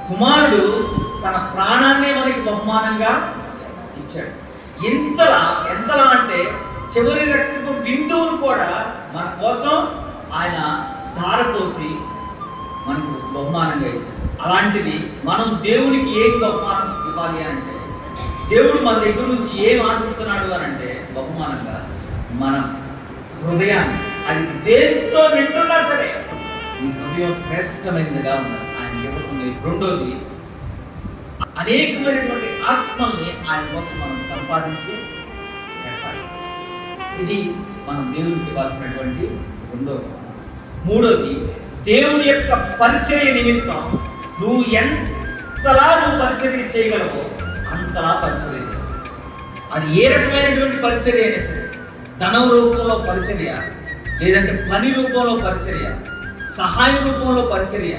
కుమారుడు తన ప్రాణాన్నే మనకి బహుమానంగా ఇచ్చాడు. ఎంతలా అంటే చివరి రక్తపు బిందువును కూడా మన కోసం ఆయన ధారపోసి మనకు బహుమానంగా ఇచ్చాడు. అలాంటిది మనం దేవునికి ఏం బహుమానం ఇవ్వాలి అంటే, దేవుడు మన దగ్గర నుంచి ఏం ఆశిస్తున్నాడు అని అంటే బహుమానంగా మన హృదయాన్ని, అది దేంతో నిండున్నా సరే ఈ హృదయం శ్రేష్టమైనదిగా ఉన్నది ఆయన చెబుతుంది. రెండోది, అనేకమైనటువంటి ఆత్మల్ని ఆయన కోసం మనం సంపాదించి పెట్టాలి. ఇది మనం దేవునికి ఇవ్వాల్సినటువంటి రెండోది. మూడోది, దేవుని యొక్క పరిచర్య నిమిత్తం నువ్వు ఎంతలా పరిచర్య చేయగలవో అంతలా పరిచర్య చేయాలి. అది ఏ రకమైనటువంటి పరిచర్య అయినా సరే, ధనం రూపంలో పరిచర్య, లేదంటే పని రూపంలో పరిచర్య, సహాయం రూపంలో పరిచర్య,